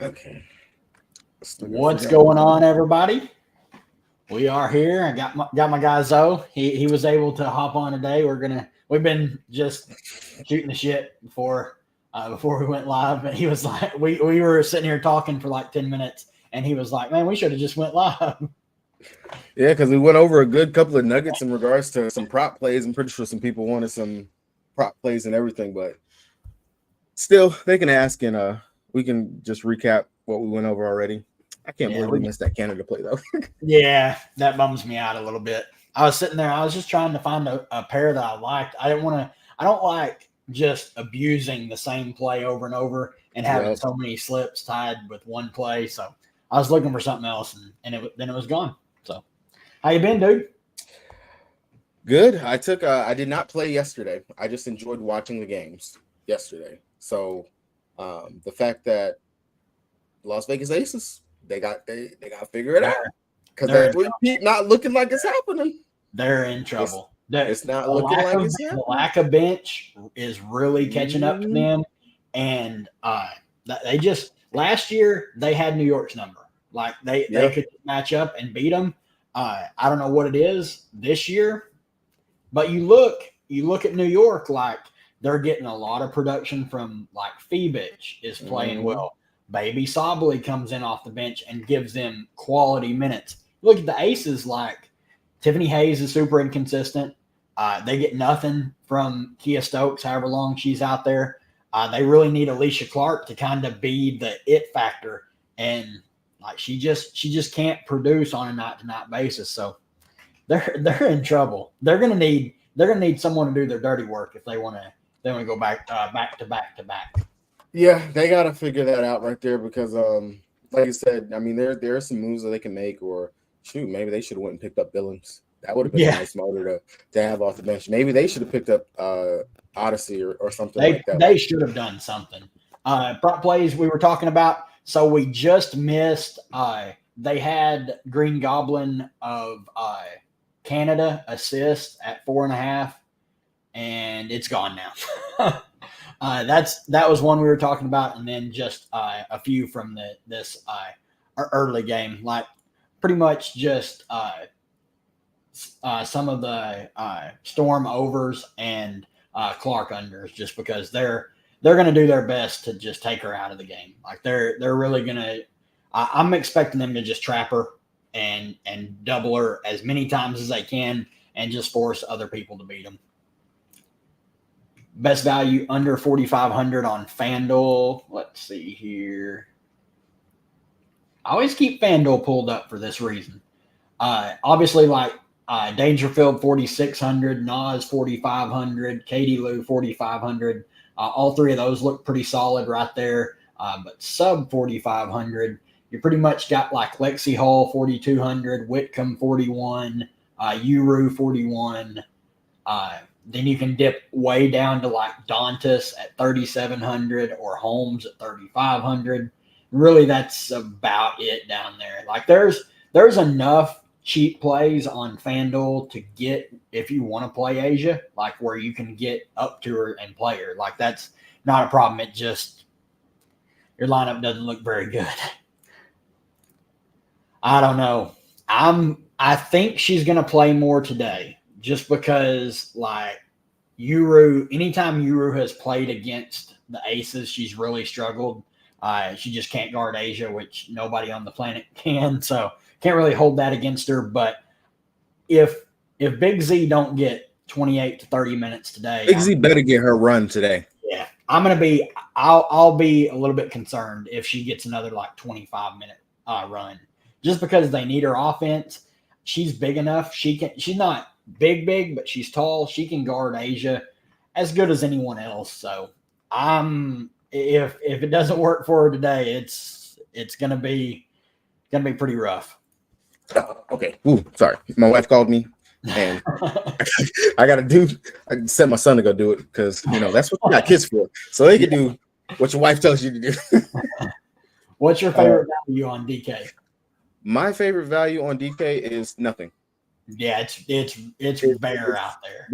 Okay. What's going on, everybody? We are here. I got my guy Zoe. He was able to hop on today. We've been just shooting the shit before we went live. And he was like, we were sitting here talking for like 10 minutes, and he was like, "Man, we should have just went live." Yeah, because we went over a good couple of nuggets in regards to some prop plays. I'm pretty sure some people wanted some prop plays and everything, but still, they can ask, and we can just recap what we went over already. I can't believe we missed that Canada play though. Yeah, that bums me out a little bit. I was sitting there. I was just trying to find a pair that I liked. I don't like just abusing the same play over and over and having so many slips tied with one play. So I was looking for something else, and then it was gone. So how you been, dude? Good. I did not play yesterday. I just enjoyed watching the games yesterday. So the fact that Las Vegas Aces, they got to figure it out, because that keep not looking like it's happening. They're in trouble. It's not looking like it's happening. The lack of bench is really catching up to them, and they just last year they had New York's number. Like they could match up and beat them. I don't know what it is this year, but you look at New York, like they're getting a lot of production from, like, Febich is playing well. Baby Sobley comes in off the bench and gives them quality minutes. Look at the Aces, like Tiffany Hayes is super inconsistent. They get nothing from Kia Stokes, however long she's out there. They really need Alicia Clark to kind of be the it factor, and like she just can't produce on a night-to-night basis. So they're in trouble. They're gonna need someone to do their dirty work if they want to go back to back. Yeah, they got to figure that out right there, because, like you said, I mean, there are some moves that they can make, or shoot, maybe they should have went and picked up Billings. That would have been a nice motor to have off the bench. Maybe they should have picked up Odyssey or something like that. They should have done something. Prop plays we were talking about. So we just missed. They had Green Goblin of Canada assist at 4.5, and it's gone now. That was one we were talking about, and then just a few from this early game, like pretty much just some of the Storm overs and Clark unders, just because they're going to do their best to just take her out of the game. Like they're really going to. I'm expecting them to just trap her and double her as many times as they can, and just force other people to beat them. Best value under 4,500 on FanDuel. Let's see here. I always keep FanDuel pulled up for this reason. Obviously, like Dangerfield 4,600, Nas 4,500, Katie Lou 4,500. All three of those look pretty solid right there. But sub 4,500, you pretty much got like Lexi Hall 4,200, Whitcomb 41, Uru 41. Then you can dip way down to like Dantas at 3,700 or Holmes at 3,500. Really, that's about it down there. Like there's enough cheap plays on FanDuel to get if you want to play Asia, like where you can get up to her and play her. Like that's not a problem. It just your lineup doesn't look very good. I don't know. I think she's gonna play more today. Just because, like, anytime Uru has played against the Aces, she's really struggled. She just can't guard Asia, which nobody on the planet can. So can't really hold that against her. But if Big Z don't get 28 to 30 minutes today, Big Z better get her run today. Yeah, I'll be a little bit concerned if she gets another like 25-minute run, just because they need her offense. She's big enough. She's not big, but she's tall. She can guard Asia as good as anyone else. So if it doesn't work for her today, it's gonna be pretty rough. Okay. Ooh, sorry. My wife called me, and I sent my son to go do it, because that's what you got kids for. So they can do what your wife tells you to do. What's your favorite value on DK? My favorite value on DK is nothing. Yeah, it's bare out there.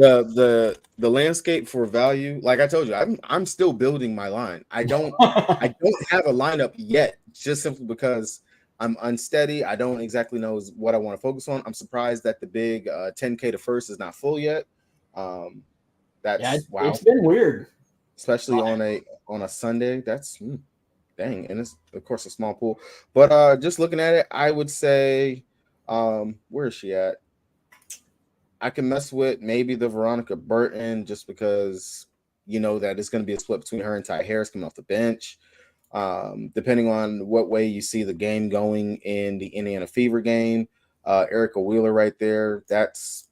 The landscape for value, like I told you, I'm still building my line. I don't have a lineup yet just simply because I'm unsteady. I don't exactly know what I want to focus on. I'm surprised that the big 10K to first is not full yet. That's wow, it's been weird, especially on a Sunday. That's dang, and it's of course a small pool. But just looking at it, I would say, where is she at? I can mess with maybe the Veronica Burton just because that it's going to be a split between her and Ty Harris coming off the bench. Depending on what way you see the game going in the Indiana Fever game, Erica Wheeler right there, that's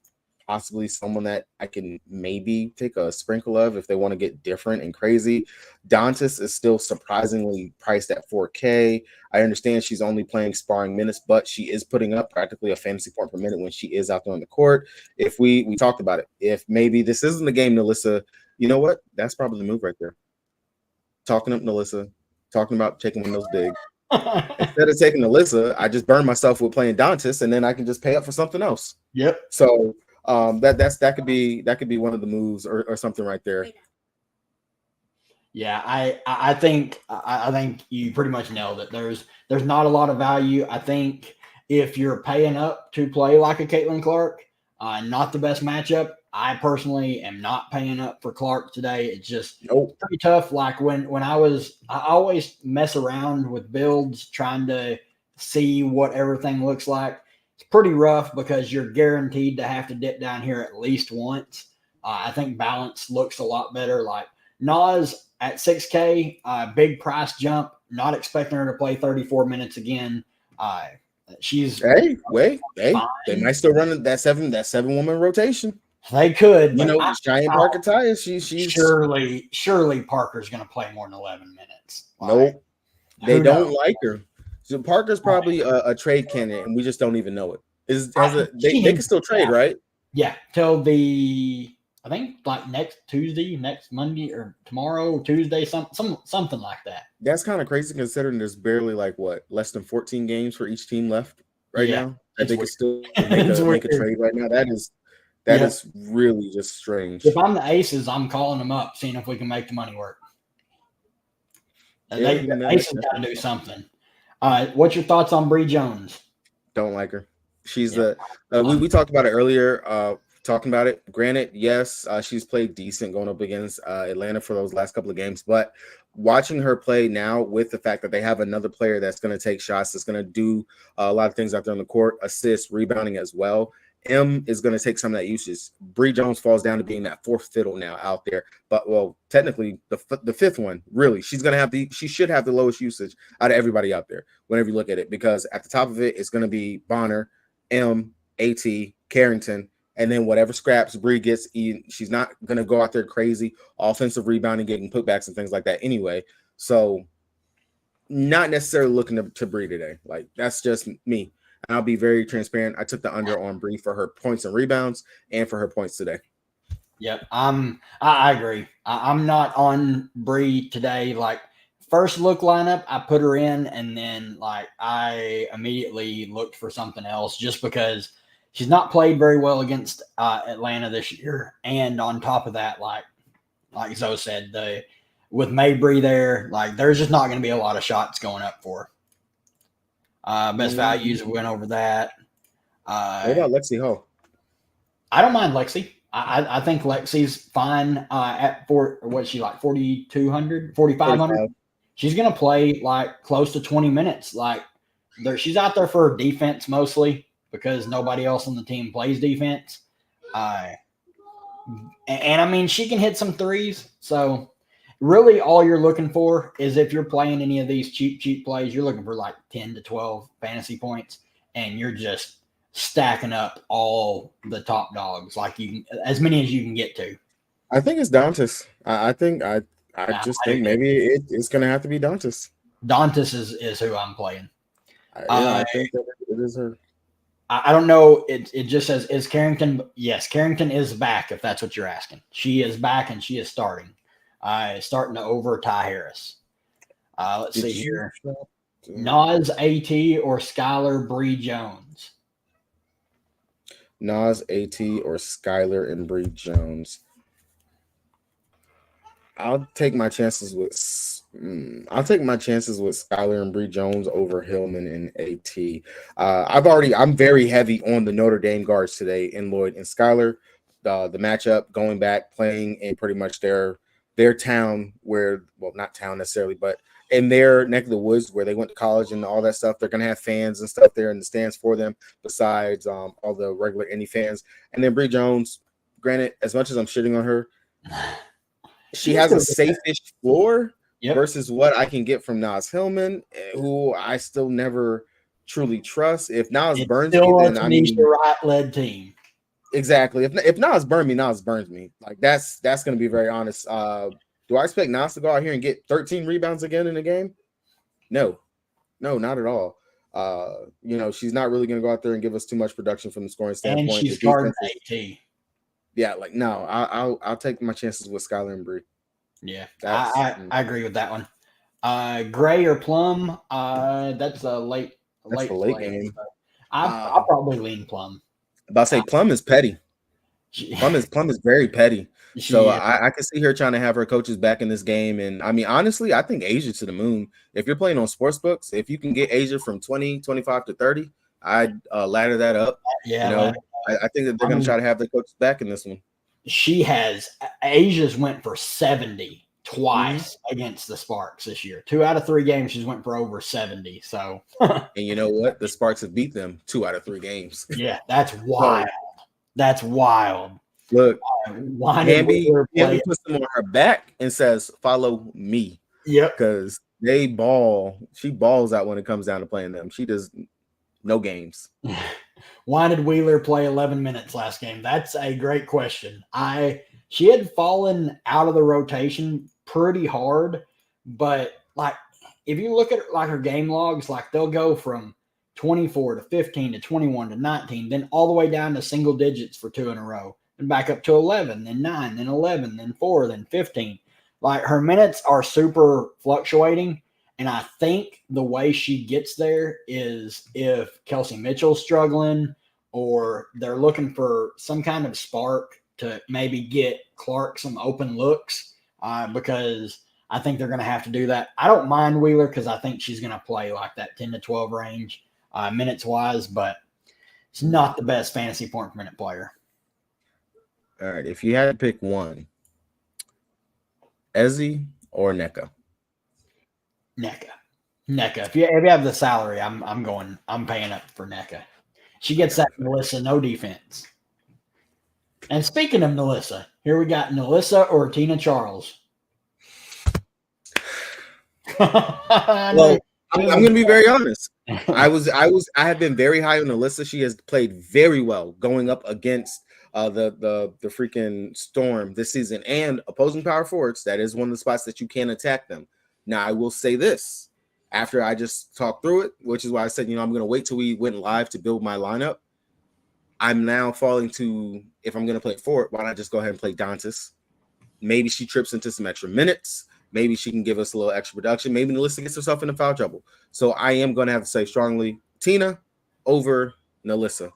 possibly someone that I can maybe take a sprinkle of if they want to get different and crazy. Dantas is still surprisingly priced at 4K. I understand she's only playing sparring minutes, but she is putting up practically a fantasy point per minute when she is out there on the court. If we talked about it, if maybe this isn't the game, Nalissa, you know what? That's probably the move right there. Talking up Nalissa, talking about taking one of those big. Instead of taking Alyssa, I just burn myself with playing Dantas, and then I can just pay up for something else. Yep. So that could be one of the moves or something right there. Yeah, I think you pretty much nailed it. There's not a lot of value. I think if you're paying up to play like a Caitlin Clark, not the best matchup. I personally am not paying up for Clark today. It's just pretty tough. Like when I always mess around with builds trying to see what everything looks like. It's pretty rough because you're guaranteed to have to dip down here at least once. I think balance looks a lot better. Like Nas at 6K, big price jump. Not expecting her to play 34 minutes again. She's they might still run that seven woman rotation. They could, but Cheyenne Parker Tyus, she's surely Parker's going to play more than 11 minutes. Nope, they don't like her. So Parker's probably a trade candidate, and we just don't even know it. They can still trade, right? Yeah, till I think like next Monday or tomorrow, Tuesday, something like that. That's kind of crazy considering there's barely less than 14 games for each team left now. That they can still make a trade right now. That is really just strange. If I'm the Aces, I'm calling them up, seeing if we can make the money work. The Aces got to do something. What's your thoughts on Bree Jones? Don't like her. She's we talked about it earlier. Talking about it, granted, yes, she's played decent going up against Atlanta for those last couple of games, but watching her play now with the fact that they have another player that's going to take shots, that's going to do a lot of things out there on the court, assist, rebounding as well. M is going to take some of that usage. Bree Jones falls down to being that fourth fiddle now out there, but technically the fifth one. Really, she should have the lowest usage out of everybody out there. Whenever you look at it, because at the top of it, it's going to be Bonner, M, AT, Carrington. And then whatever scraps Bree gets, she's not going to go out there crazy, offensive rebounding, getting putbacks and things like that anyway. So not necessarily looking to Bree today. Like, that's just me. And I'll be very transparent. I took the under on Bree for her points and rebounds and for her points today. Yep. I agree. I'm not on Bree today. Like, first look lineup, I put her in, and then I immediately looked for something else just because she's not played very well against Atlanta this year. And on top of that, like Zoe said, with Mabry there, there's just not going to be a lot of shots going up for her. Best values, we went over that. What about Lexi Hall? I don't mind Lexi. I think Lexi's fine at what's she like, 4,200, 4,500? She's going to play close to 20 minutes. She's out there for defense mostly, because nobody else on the team plays defense. And I mean, she can hit some threes. So really all you're looking for is, if you're playing any of these cheap plays, you're looking for 10 to 12 fantasy points, and you're just stacking up all the top dogs, as many as you can get to. I think it's Dantas. I think maybe it's going to have to be Dantas. Dantas is who I'm playing. I think that it is her. I don't know. It just says, is Carrington? Yes, Carrington is back, if that's what you're asking. She is back, and she is starting. Starting to over Ty Harris. Let's see here. Nas AT or Skylar Bree Jones? Nas AT or Skylar and Bree Jones. I'll take my chances with I'll take my chances with Skylar and Bree Jones over Hillman and AT. I'm very heavy on the Notre Dame guards today in Lloyd and Skylar. The matchup going back playing in pretty much their town where, well, not town necessarily, but in their neck of the woods where they went to college and all that stuff. They're gonna have fans and stuff there in the stands for them, besides all the regular Indy fans. And then Bree Jones, granted, as much as I'm shitting on her, she has a safe-ish floor. Yep. Versus what I can get from Nas Hillman, who I still never truly trust. If Nas burns me, then I mean the right-led team. Exactly. If Nas burns me, Nas burns me. Like that's going to be very honest. Do I expect Nas to go out here and get 13 rebounds again in a game? No, not at all. She's not really going to go out there and give us too much production from the scoring standpoint. And she's guarding AT. Yeah, like no, I'll take my chances with Skylar and Bree. Yeah, I agree with that one. Gray or Plum? That's a late game. So I'll probably lean Plum. About to say Plum is petty. Plum is very petty. I can see her trying to have her coaches back in this game. And I mean, honestly, I think Asia to the moon. If you're playing on sportsbooks, if you can get Asia from 20, 25 to 30, I'd ladder that up. Yeah, I think that they're going to try to have their coaches back in this one. Asia's went for 70 twice against the Sparks this year. 2 out of 3 games she's went for over 70. So and you know what? The Sparks have beat them 2 out of 3 games. Yeah, that's wild. That's wild. Look, Wnba puts them on her back and says, "Follow me." Yep. Because they ball. She balls out when it comes down to playing them. She does no games. Why did Wheeler play 11 minutes last game? That's a great question. She had fallen out of the rotation pretty hard, but like if you look at like her game logs, like they'll go from 24 to 15 to 21 to 19, then all the way down to single digits for 2 in a row, and back up to 11, then 9, then 11, then 4, then 15. Like her minutes are super fluctuating. And I think the way she gets there is if Kelsey Mitchell's struggling or they're looking for some kind of spark to maybe get Clark some open looks because I think they're going to have to do that. I don't mind Wheeler because I think she's going to play like that 10 to 12 range minutes-wise, but it's not the best fantasy point per minute player. All right, if you had to pick one, Ezzy or Nneka? Nneka. If you have the salary, I'm paying up for Nneka. She gets that Melissa, no defense. And speaking of Melissa, here we got Melissa or Tina Charles. Well, I'm going to be very honest. I have been very high on Melissa. She has played very well going up against the freaking Storm this season and opposing power forwards. That is one of the spots that you can attack them. Now, I will say this after I just talked through it, which is why I said, I'm going to wait till we went live to build my lineup. I'm now falling to, if I'm going to play forward, why not just go ahead and play Dantas? Maybe she trips into some extra minutes. Maybe she can give us a little extra production. Maybe Nalissa gets herself into foul trouble. So I am going to have to say strongly, Tina over Nalissa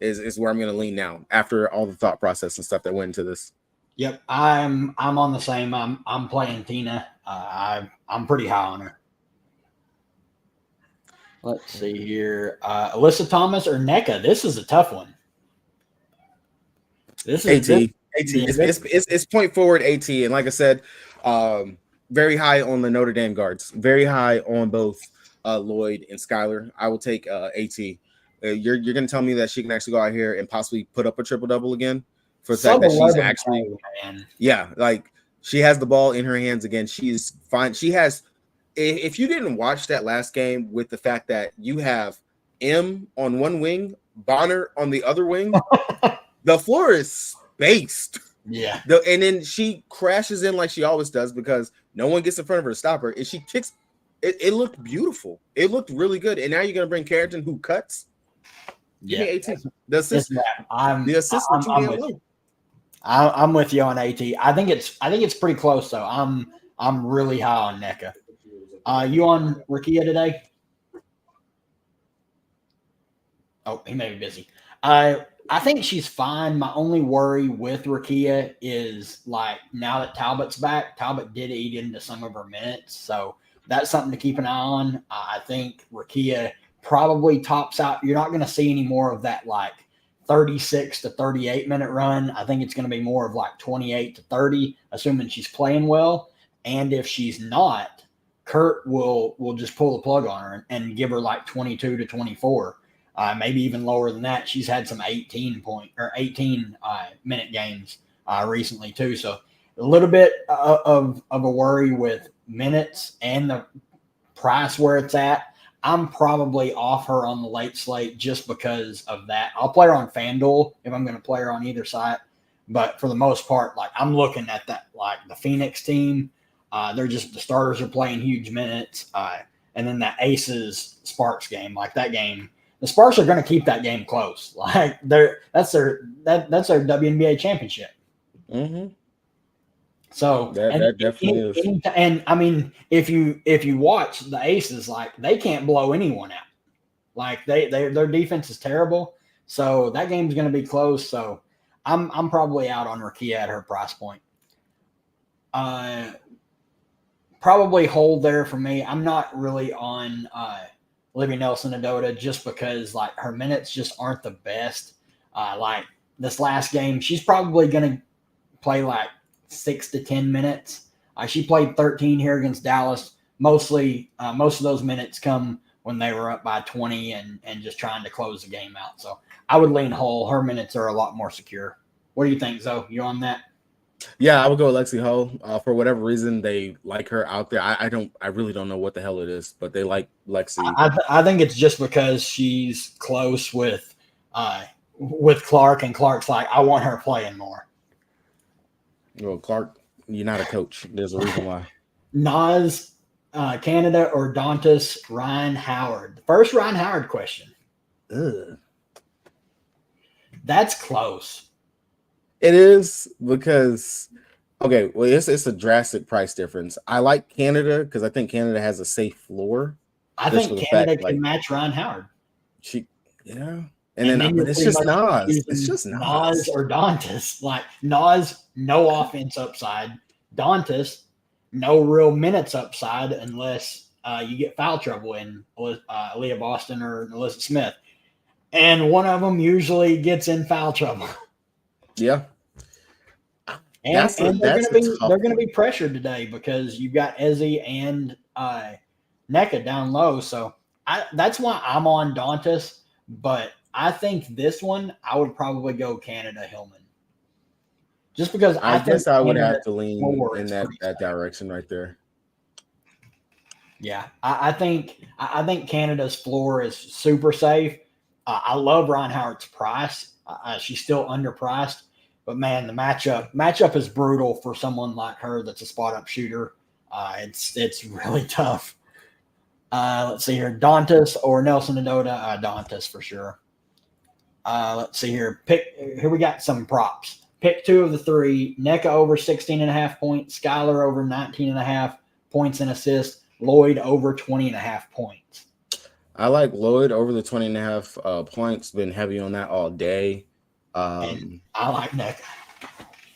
is where I'm going to lean now after all the thought process and stuff that went into this. Yep, I'm on the same. I'm playing Tina. I'm pretty high on her. Let's see here. Alyssa Thomas or Nneka? This is a tough one. This is AT. It's point forward AT, and like I said, very high on the Notre Dame guards. Very high on both Lloyd and Skylar. I will take AT. You're going to tell me that she can actually go out here and possibly put up a triple double again for the fact that she's actually, like she has the ball in her hands again. She's fine. She has. If you didn't watch that last game with the fact that you have M on one wing, Bonner on the other wing, the floor is spaced. Yeah. And then she crashes in like she always does because no one gets in front of her to stop her. And she kicks. It looked beautiful. It looked really good. And now you're going to bring Carrington who cuts. Give me AT. The assist. I'm with you on AT. I think it's pretty close though. I'm really high on Nneka. You on Rakia today? Oh, he may be busy. I think she's fine. My only worry with Rakia is like now that Talbot's back, Talbot did eat into some of her minutes. So that's something to keep an eye on. I think Rakia probably tops out. You're not going to see any more of that like 36 to 38 minute run. I think it's going to be more of like 28 to 30, assuming she's playing well. And if she's not, Kurt will just pull the plug on her and give her like 22 to 24. Maybe even lower than that. She's had some 18 minute games recently too. So a little bit of a worry with minutes and the price where it's at. I'm probably off her on the late slate just because of that. I'll play her on FanDuel if I'm going to play her on either side. But for the most part, like I'm looking at that, like the Phoenix team, the starters are playing huge minutes. And then that Aces Sparks game, like that game, the Sparks are going to keep that game close. Like that's their WNBA championship. Mm-hmm. So that definitely is. And I mean, if you watch the Aces, like they can't blow anyone out. Like their defense is terrible. So that game's going to be close. So I'm probably out on Rakia at her price point. Probably hold there for me. I'm not really on Livy Nelson-Ododa just because like her minutes just aren't the best. Like this last game, she's probably going to play like 6 to 10 minutes. She played 13 here against Dallas. Mostly, most of those minutes come when they were up by 20 and just trying to close the game out. So I would lean Hull. Her minutes are a lot more secure. What do you think, Zoe? You on that? Yeah, I would go with Lexi Hull. For whatever reason, they like her out there. I really don't know what the hell it is, but they like Lexi. I think it's just because she's close with Clark, and Clark's like, I want her playing more. Well, Clark, you're not a coach. There's a reason why. Nas, Canada, or Dantas, Ryan Howard. The first Ryan Howard question. Ugh. That's close. It is because, okay, well, it's a drastic price difference. I like Canada because I think Canada has a safe floor. I think Canada can match Ryan Howard. And then but it's just Nas. It's just Nas or Dantas. Like Nas, no offense upside. Dantas, no real minutes upside unless you get foul trouble in Leah Boston or Alyssa Smith. And one of them usually gets in foul trouble. Yeah. And they're going to be pressured today because you've got Ezzy and NECA down low. So that's why I'm on Dantas. But I think this one, I would probably go Canada Hillman. Just because I guess I would have to lean in that direction right there. Yeah, I think Canada's floor is super safe. I love Ryan Howard's price. She's still underpriced, but man, the matchup is brutal for someone like her that's a spot up shooter. It's really tough. Let's see here, Dantas or Nelson-Ododa. Dantas for sure. Let's see here. Here we got some props. Pick two of the three. NECA over 16.5 points. Skylar over 19.5 points and assists. Lloyd over 20.5 points. I like Lloyd over the 20.5 points. Been heavy on that all day. And I like NECA.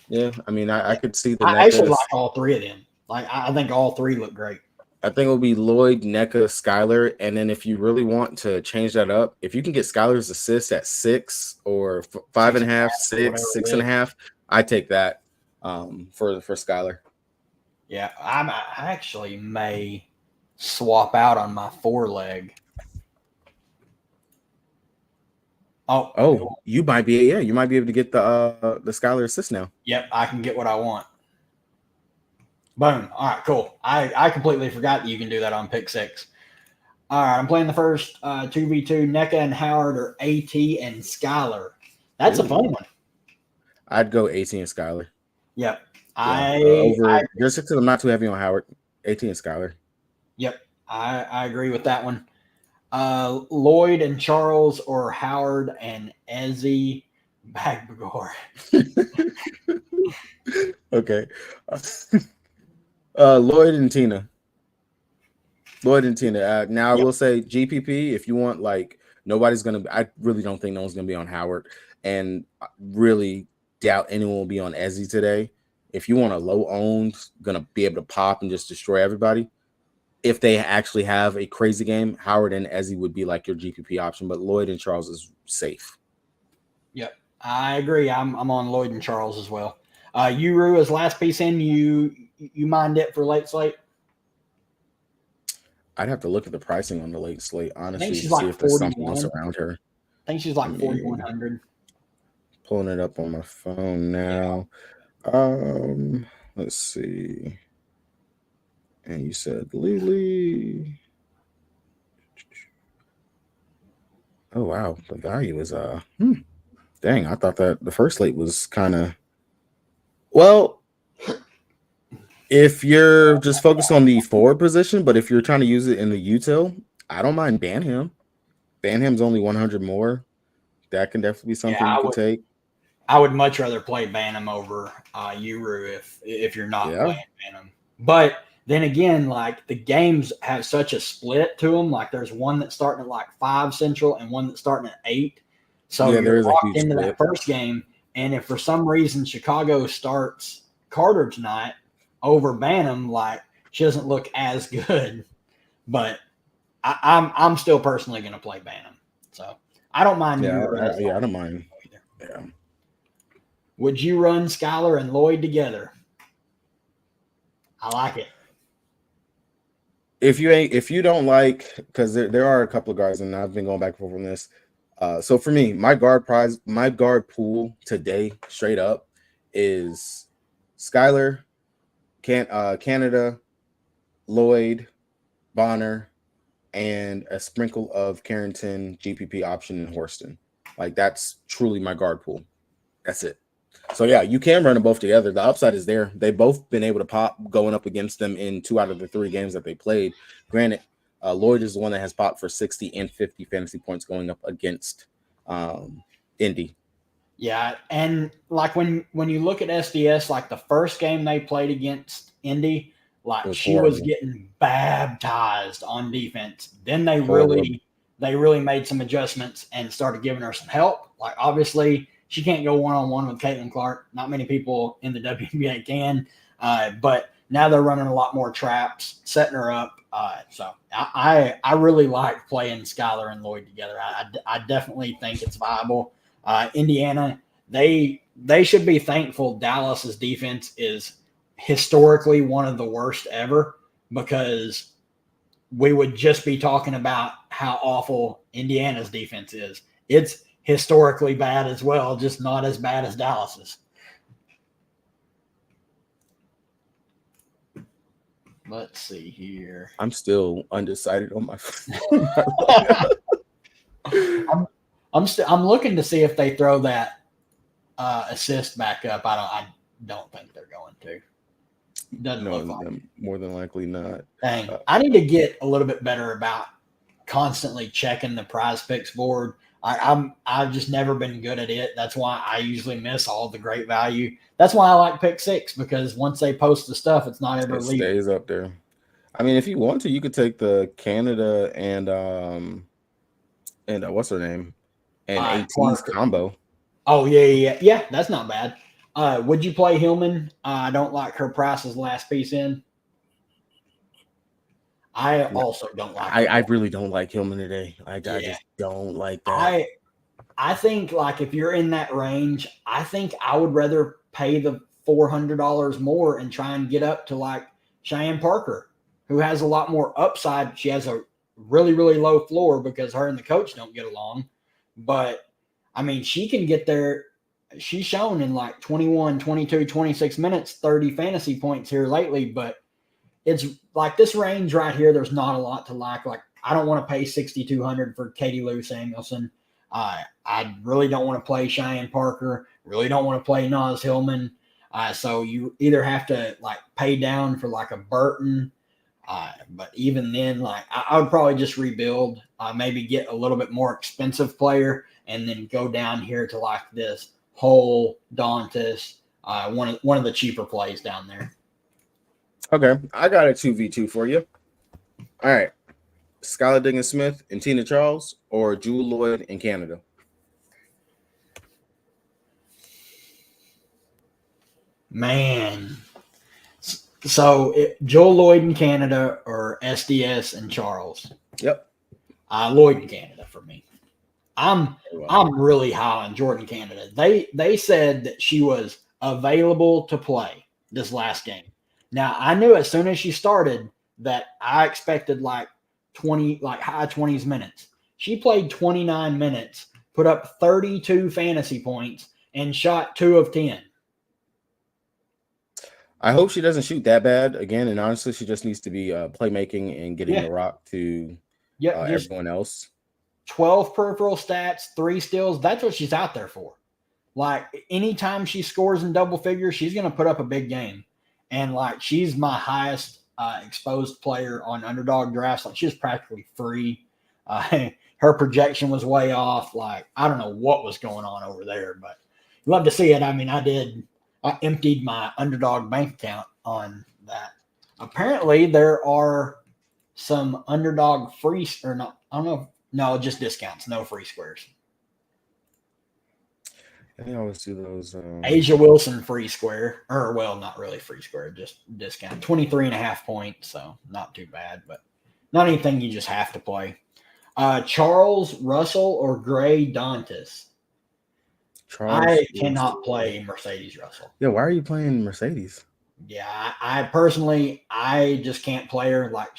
Yeah, I mean, I could see the. I actually like all three of them. Like I think all three look great. I think it'll be Lloyd, NECA, Skylar, and then if you really want to change that up, if you can get Skylar's assist at 6 or 5.5, 6, 6.5, I take that for Skylar. Yeah, I actually may swap out on my 4-leg. Oh, you might be able to get the Skylar assist now. Yep, I can get what I want. Boom. All right, cool. I completely forgot that you can do that on pick 6. All right, I'm playing the first 2v2. NECA and Howard or AT and Skylar. That's a fun one. I'd go AT and Skylar. Yep. Just because I'm not too heavy on Howard, AT and Skylar. Yep, I agree with that one. Lloyd and Charles or Howard and Ezzy Bagbagor. Okay. Lloyd and Tina. Now, I will say GPP, if you want like Nobody's going to – I really don't think no one's going to be on Howard. And I really doubt anyone will be on Ezzy today. If you want a low-owned, going to be able to pop and just destroy everybody, if they actually have a crazy game, Howard and Ezzy would be like your GPP option. But Lloyd and Charles is safe. Yep, I agree. I'm on Lloyd and Charles as well. Uru as last piece in. You mind it for late slate? I'd have to look at the pricing on the late slate, honestly, to see like if there's something else around her. I think she's like 4,100. Pulling it up on my phone now. Let's see. And you said Lily. Oh wow, the value is dang, I thought that the first slate was kind of well. If you're just focused on the forward position, but if you're trying to use it in the util, I don't mind Banham. Banham's only 100 more. That can definitely be something you could take. I would much rather play Banham over Uru if you're not playing Banham. But then again, like the games have such a split to them. Like there's one that's starting at like 5 Central and one that's starting at 8. So you're locked into that first game. And if for some reason Chicago starts Carter tonight over Banham, like she doesn't look as good. But I'm still personally going to play Banham. So I don't mind. I don't mind. Yeah. Would you run Skylar and Lloyd together? I like it. If you don't like, because there are a couple of guards, and I've been going back and forth on this. So for me, my guard pool today, straight up, is Skylar, Canada, Lloyd, Bonner, and a sprinkle of Carrington, GPP option, and Horston. Like that's truly my guard pool. That's it. So yeah, you can run them both together. The upside is there. They've both been able to pop going up against them in 2 out of the 3 games that they played. Granted, Lloyd is the one that has popped for 60 and 50 fantasy points going up against Indy. Yeah, and like when you look at SDS, like the first game they played against Indy, like she was getting baptized on defense. Then they really made some adjustments and started giving her some help. Like obviously she can't go one-on-one with Caitlin Clark. Not many people in the WNBA can, but now they're running a lot more traps, setting her up. So I really like playing Skylar and Lloyd together. I definitely think it's viable. Indiana, they should be thankful Dallas's defense is historically one of the worst ever, because we would just be talking about how awful Indiana's defense is. It's historically bad as well, just not as bad as Dallas's. Let's see here. I'm still undecided on my I'm looking to see if they throw that assist back up. I don't think they're going to. Doesn't look like. More than likely not. Dang. I need to get a little bit better about constantly checking the Prize Picks board. I've just never been good at it. That's why I usually miss all the great value. That's why I like Pick 6, because once they post the stuff, it's not ever leaving. It stays up there. I mean, if you want to, you could take the Canada and what's her name? And AT's combo. Oh, yeah. That's not bad. Would you play Hillman? I don't like her price as last piece in. I also don't like I really don't like Hillman today. I just don't like that. I think, like, if you're in that range, I think I would rather pay the $400 more and try and get up to, like, Cheyenne Parker, who has a lot more upside. She has a really, really low floor because her and the coach don't get along. But, I mean, she can get there. She's shown in, like, 21, 22, 26 minutes, 30 fantasy points here lately, but it's like this range right here. There's not a lot to like. Like, I don't want to pay $6,200 for Katie Lou Samuelson. I really don't want to play Cheyenne Parker. Really don't want to play Naz Hillman. So you either have to like pay down for like a Burton. But even then, like I would probably just rebuild. Maybe get a little bit more expensive player, and then go down here to like this Hull, Dantas, one of the cheaper plays down there. Okay, I got a 2v2 for you. All right. Skylar Diggins Smith and Tina Charles, or Jewel Lloyd in Canada? Man. So Joel Lloyd in Canada or SDS and Charles? Yep. Lloyd in Canada for me. I'm Wow. really high on Jordan Canada. They said that she was available to play this last game. Now I knew as soon as she started that I expected like 20, like high 20s minutes. She played 29 minutes, put up 32 fantasy points, and shot 2 of 10. I hope she doesn't shoot that bad again. And honestly, she just needs to be playmaking and getting Yeah. the rock to Yep, just everyone else. 12 peripheral stats, 3 steals. That's what she's out there for. Like anytime she scores in double figures, she's going to put up a big game. And like she's my highest exposed player on underdog drafts. Like she's practically free. Her projection was way off. Like I don't know what was going on over there, but love to see it. I mean, I emptied my underdog bank account on that. Apparently, there are some underdog free or not. I don't know. No, just discounts, no free squares. They always do those. Asia Wilson free square, or well, not really free square, just discount. 23.5 points, so not too bad, but not anything you just have to play. Charles, Russell, or Gray Dantas? I cannot play Mercedes Russell. Yeah, why are you playing Mercedes? Yeah, I personally, I just can't play her. Like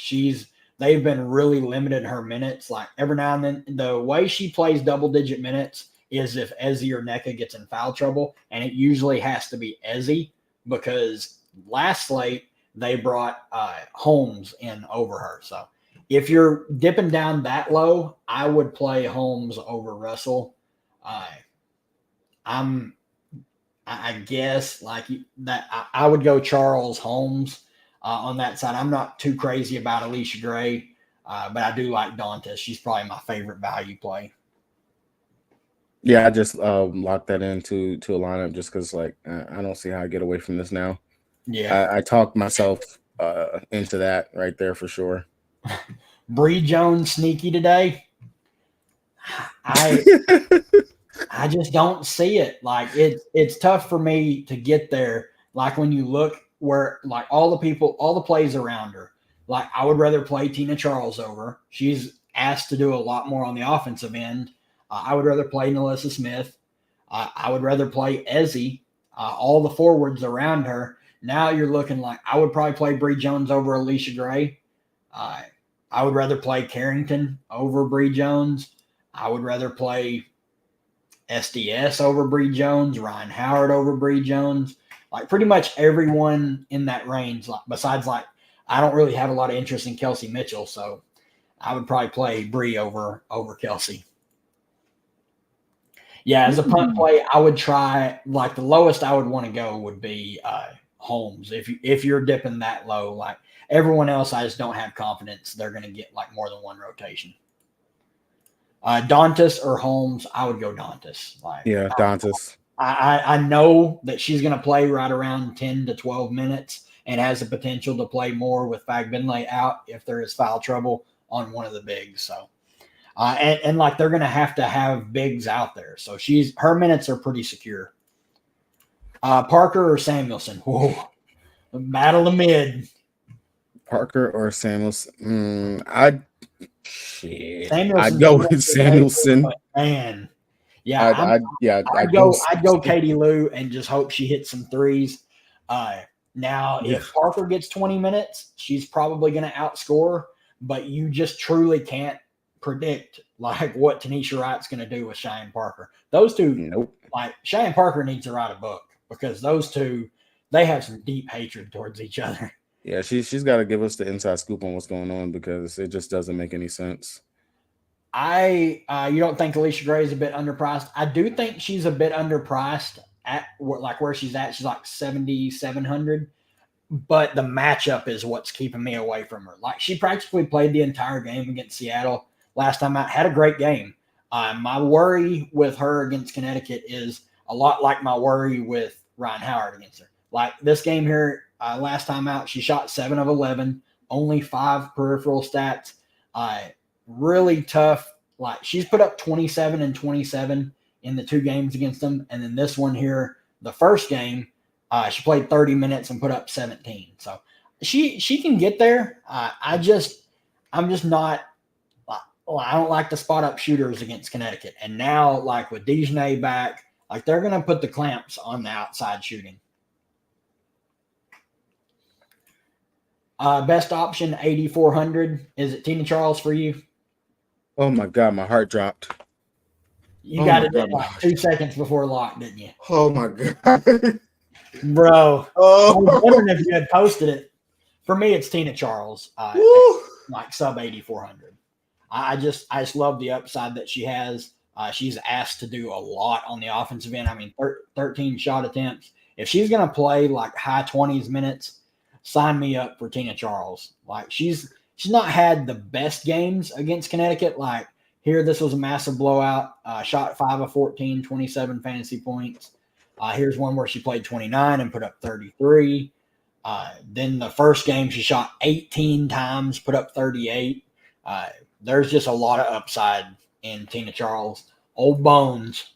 they've been really limited her minutes. Like every now and then, the way she plays double-digit minutes is if Ezzy or NECA gets in foul trouble, and it usually has to be Ezzy because last slate they brought Holmes in over her. So if you're dipping down that low, I would play Holmes over Russell. I guess like that. I would go Charles Holmes on that side. I'm not too crazy about Alicia Gray, but I do like Dantas. She's probably my favorite value play. Yeah, I just locked that into a lineup just because like I don't see how I get away from this now. Yeah, I talked myself into that right there for sure. Bree Jones sneaky today. I just don't see it. Like it's tough for me to get there. Like when you look where like all the plays around her. Like I would rather play Tina Charles over. She's asked to do a lot more on the offensive end. I would rather play Nalissa Smith. I would rather play Ezzy. All the forwards around her. Now you're looking like I would probably play Bree Jones over Alicia Gray. I would rather play Carrington over Bree Jones. I would rather play SDS over Bree Jones, Ryan Howard over Bree Jones. Like pretty much everyone in that range. Like besides like I don't really have a lot of interest in Kelsey Mitchell, so I would probably play Bree over Kelsey. Yeah, as a punt play, I would try like the lowest I would want to go would be Holmes. If you're dipping that low, like everyone else, I just don't have confidence they're going to get like more than one rotation. Dantas or Holmes, I would go Dantas. Like yeah, Dantas. I know that she's going to play right around 10 to 12 minutes and has the potential to play more with Fagbenley out if there is foul trouble on one of the bigs. So. And like they're going to have bigs out there. So her minutes are pretty secure. Parker or Samuelson? Whoa. Battle of mid. Parker or Samuelson? I'd Samuelson. go with Samuelson. Man. Yeah. I'd go Katie Lou and just hope she hits some threes. Now, if Parker gets 20 minutes, she's probably going to outscore, but you just truly can't predict like what Tanisha Wright's going to do with Cheyenne Parker. Those two, nope. Like Cheyenne Parker needs to write a book because those two, they have some deep hatred towards each other. Yeah, she's got to give us the inside scoop on what's going on because it just doesn't make any sense. You don't think Alicia Gray is a bit underpriced? I do think she's a bit underpriced at like where she's at. She's like 7,700. But the matchup is what's keeping me away from her. Like she practically played the entire game against Seattle last time out, had a great game. My worry with her against Connecticut is a lot like my worry with Ryan Howard against her. Like this game here, last time out, she shot 7 of 11, only 5 peripheral stats. Really tough. Like she's put up 27 and 27 in the 2 games against them, and then this one here, the first game, she played 30 minutes and put up 17. So she can get there. I'm just not. Well, I don't like to spot up shooters against Connecticut, and now like with Dijonay back, like they're gonna put the clamps on the outside shooting. Best option 8,400. Is it Tina Charles for you? Oh my God, my heart dropped. You got it in like 2 seconds before lock, didn't you? Oh my God. Bro. I was wondering if you had posted it. For me, it's Tina Charles. Like sub 8,400. I just love the upside that she has. She's asked to do a lot on the offensive end. I mean, 13 shot attempts. If she's going to play like high 20s minutes, sign me up for Tina Charles. Like she's not had the best games against Connecticut. Like here, this was a massive blowout. Shot 5 of 14, 27 fantasy points. Here's one where she played 29 and put up 33. Then the first game, she shot 18 times, put up 38. There's just a lot of upside in Tina Charles. Old bones.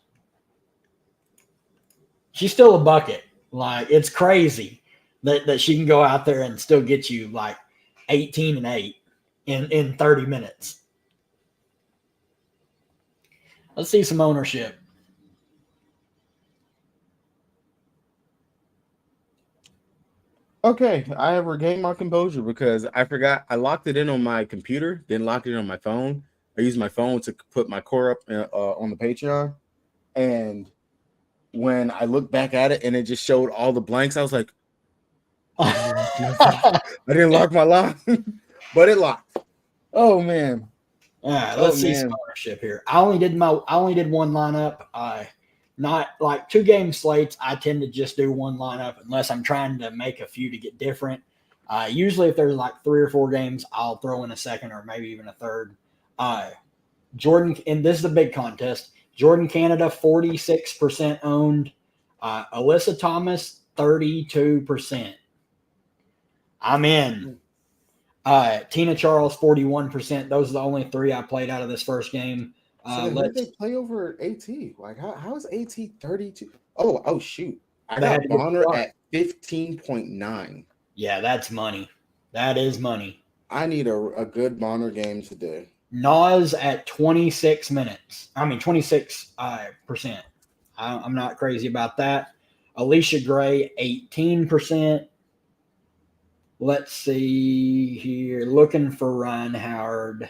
She's still a bucket. Like, it's crazy that she can go out there and still get you like 18 and 8 in 30 minutes. Let's see some ownership. Okay, I have regained my composure because I forgot I locked it in on my computer, then locked it on my phone. I used my phone to put my core up on the Patreon, and when I looked back at it and it just showed all the blanks, I was like, I didn't lock my lock, but it locked. Oh man! All right, let's see some ownership here. I only did one lineup. Not like 2 game slates. I tend to just do one lineup unless I'm trying to make a few to get different. Usually, if there's like 3 or 4 games, I'll throw in a second or maybe even a third. Jordan, and this is a big contest. Jordan Canada, 46% owned. Alyssa Thomas, 32%. I'm in. Tina Charles, 41%. Those are the only 3 I played out of this first game. So who did they play over AT? Like how is AT 32? Oh shoot. I got Bonner at 15.9. Yeah, that's money. That is money. I need a good Bonner game today. Nas at 26 minutes. I mean 26%. I'm not crazy about that. Alicia Gray, 18%. Let's see here. Looking for Ryan Howard.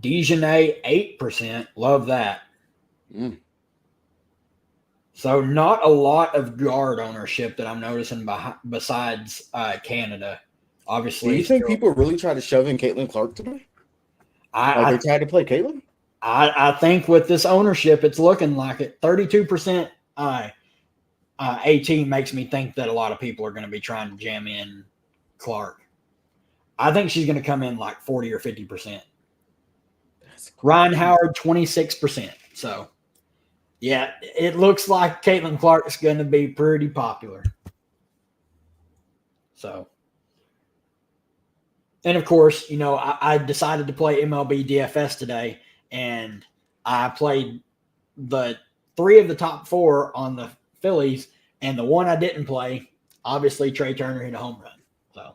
Dijonay, 8%. Love that. So not a lot of guard ownership that I'm noticing besides Canada. Obviously. Do you think people really try to shove in Caitlin Clark today? They tried to play Caitlin? I think with this ownership, it's looking like it. 32% AT makes me think that a lot of people are going to be trying to jam in Clark. I think she's going to come in like 40 or 50%. Ryan Howard, 26%. So, yeah, it looks like Caitlin Clark is going to be pretty popular. So, and of course, I decided to play MLB DFS today, and I played the 3 of the top 4 on the Phillies, and the one I didn't play, obviously Trey Turner hit a home run. So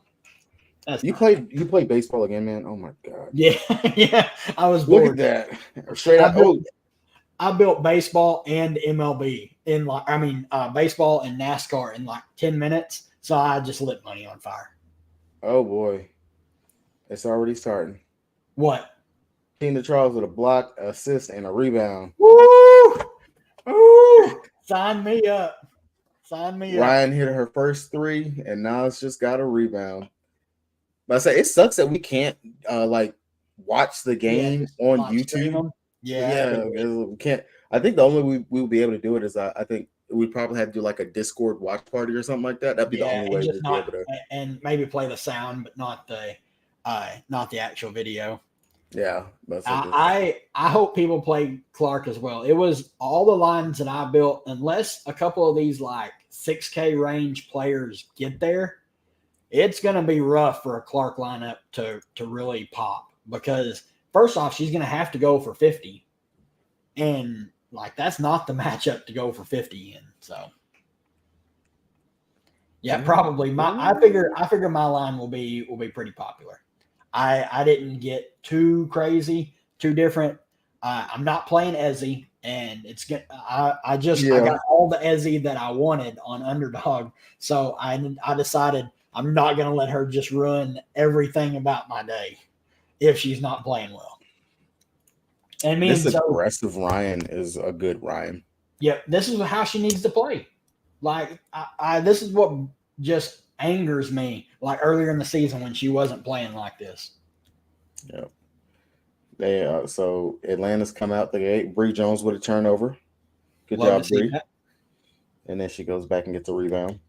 that's you played baseball again, man. Oh my god. Yeah. I was bored. Look at that. Straight up. I built baseball and MLB in baseball and NASCAR in like 10 minutes. So I just lit money on fire. Oh boy. It's already starting. What? Tina Charles with a block, assist, and a rebound. Woo! Ooh! Sign me up. Ryan hit her first 3, and now it's just got a rebound. But I say it sucks that we can't watch the game on YouTube. Yeah, we can't. I think the only way we will be able to do it is I think we probably have to do like a Discord watch party or something like that. That'd be the only way we'd be able to. And maybe play the sound, but not the actual video. Yeah, I hope people play Clark as well. It was all the lines that I built, unless a couple of these like 6K range players get there. it's going to be rough for a Clark lineup to really pop because first off, she's going to have to go for 50. And like, that's not the matchup to go for 50 in. So yeah, probably I figure my line will be pretty popular. I didn't get too crazy, too different. I'm not playing Ezzy, and it's good. I got all the Ezzy that I wanted on underdog, so I decided I'm not going to let her just ruin everything about my day if she's not playing well. And this aggressive Ryan is a good Ryan. Yeah, this is how she needs to play. Like this is what just angers me. Like earlier in the season when she wasn't playing like this. Yeah. They so Atlanta's come out the gate. Bree Jones with a turnover. Good job, Bree. And then she goes back and gets a rebound.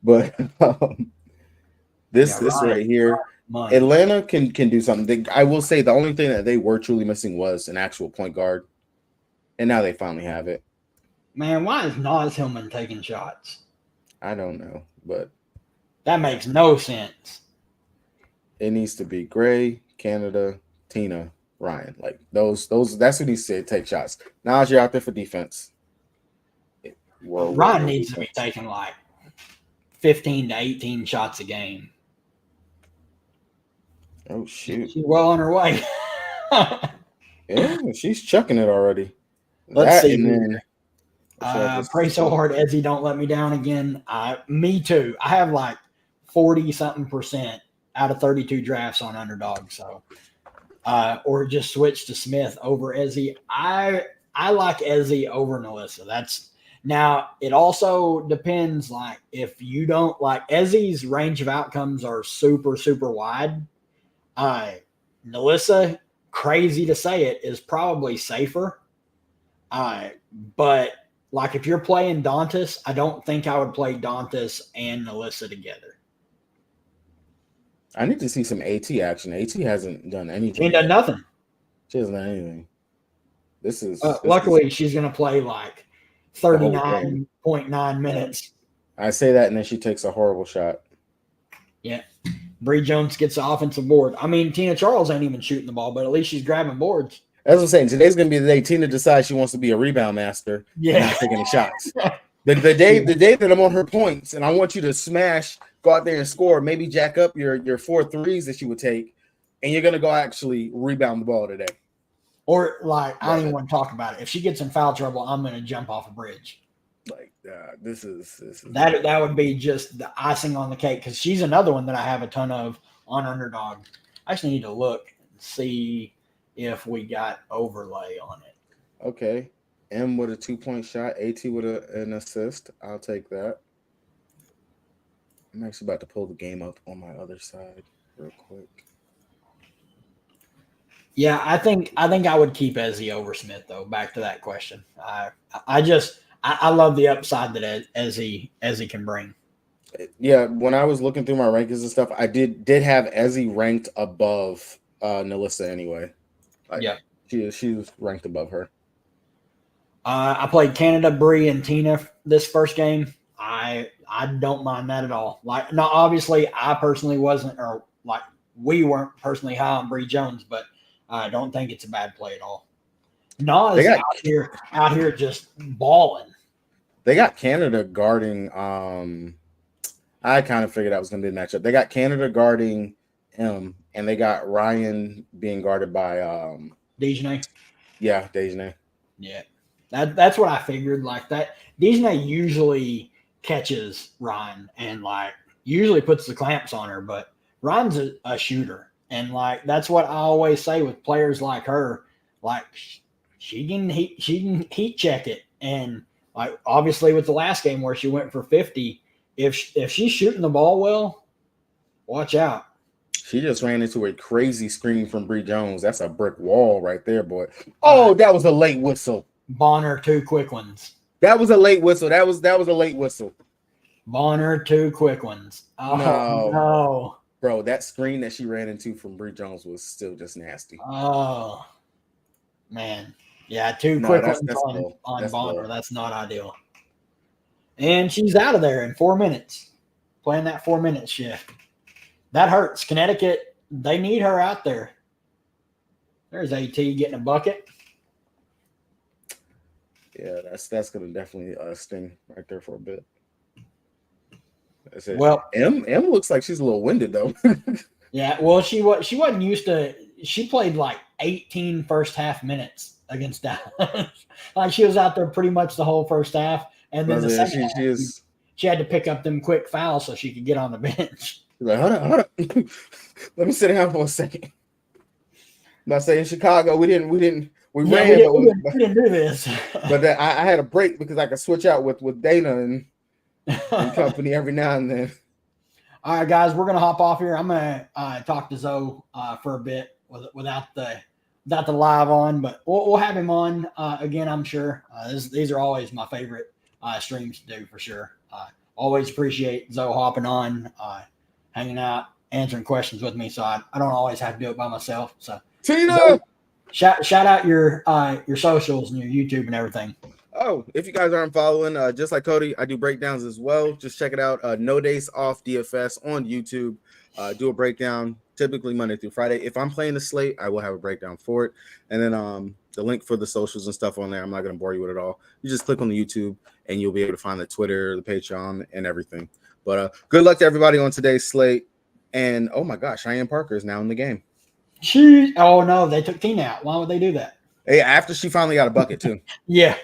But this right here, Atlanta can do something. I will say the only thing that they were truly missing was an actual point guard, and now they finally have it. Man, why is Naz Hillman taking shots? I don't know, but that makes no sense. It needs to be Gray, Canada, Tina, Ryan. Like those. That's who needs to take shots. Now you're out there for defense. Ryan needs to be taking like 15 to 18 shots a game. Oh shoot! She's well on her way. Yeah, she's chucking it already. Let's see. Pray so hard, Ezzy, don't let me down again. Me too. I have like 40-something% out of 32 drafts on underdog. So, or just switch to Smith over Ezzy. I like Ezzy over Nalissa. Now it also depends. Like if you don't like Ezzy's range of outcomes are super, super wide. Nalissa, crazy to say it, is probably safer. But like if you're playing Dantas, I don't think I would play Dantas and Nalissa together. I need to see some AT action. AT hasn't done anything. She ain't done nothing. She hasn't done anything. This is luckily she's going to play like 39.9 minutes. I say that, and then she takes a horrible shot. Yeah. Bree Jones gets the offensive board. I mean, Tina Charles ain't even shooting the ball, but at least she's grabbing boards. That's what I'm saying. Today's going to be the day Tina decides she wants to be a rebound master and not take any shots. The day that I'm on her points and I want you to smash, go out there and score, maybe jack up your 4 threes that you would take, and you're going to go actually rebound the ball today. Or like, I don't even want to talk about it. If she gets in foul trouble, I'm going to jump off a bridge. Like this is that would be just the icing on the cake because she's another one that I have a ton of on underdog. I actually need to look and see if we got overlay on it. Okay. M with a 2-point shot, AT with an assist. I'll take that. I'm actually about to pull the game up on my other side real quick. Yeah, I think I would keep Ezzy over Smith though. Back to that question. I love the upside that Ezzy can bring. Yeah, when I was looking through my rankings and stuff, I did have Ezzy ranked above Nalissa anyway. Yeah, she was ranked above her. I played Canada, Bree, and Tina this first game. I don't mind that at all. Like, not obviously, I personally wasn't, or like we weren't personally high on Bree Jones, but I don't think it's a bad play at all. Nas out here just balling. They got Canada guarding. I kind of figured that was going to be a matchup. They got Canada guarding M, and they got Ryan being guarded by Dejanay. Yeah, Dejanay. Yeah, that's what I figured. Like that, Dejanay usually catches Ryan and like usually puts the clamps on her, but Ryan's a shooter, and like that's what I always say with players like her. Like she can heat check it, and like obviously with the last game where she went for 50, if she's shooting the ball well, watch out. She just ran into a crazy screen from Bree Jones. That's a brick wall right there, boy. Oh, that was a late whistle. Bonner 2 quick ones. That was a late whistle. That was a late whistle. Bonner 2 quick ones. Oh no. Bro, that screen that she ran into from Bree Jones was still just nasty. Oh man. Yeah, 2 quick ones on Bonner. Low. That's not ideal. And she's out of there in 4 minutes. Playing that 4-minute shift. That hurts. Connecticut, they need her out there. There's AT getting a bucket. Yeah, that's gonna definitely sting right there for a bit. Well, M looks like she's a little winded though. yeah. Well, she wasn't used to. She played like 18 first half minutes against Dallas. Like she was out there pretty much the whole first half, and then the second half, she had to pick up them quick fouls so she could get on the bench. She's like, hold on. Let me sit down for a second. I'm not saying Chicago, we ran, we didn't do this. But I had a break because I could switch out with Dana and company every now and then. All right, guys, we're gonna hop off here. I'm gonna talk to Zoe for a bit without the live on, but we'll have him on again. I'm sure these are always my favorite streams to do for sure. Always appreciate Zoe hopping on, hanging out, answering questions with me. So I don't always have to do it by myself. So Tina, Zoe, shout out your socials and your YouTube and everything. Oh, if you guys aren't following, just like Cody, I do breakdowns as well. Just check it out. No Days Off DFS on YouTube. Do a breakdown typically Monday through Friday. If I'm playing the slate, I will have a breakdown for it. And then the link for the socials and stuff on there, I'm not going to bore you with it all. You just click on the YouTube and you'll be able to find the Twitter, the Patreon, and everything. But good luck to everybody on today's slate. And oh my gosh, Cheyenne Parker is now in the game. Oh no, they took Tina out. Why would they do that? Hey, after she finally got a bucket too. Yeah.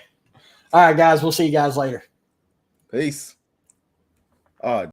All right, guys. We'll see you guys later. Peace.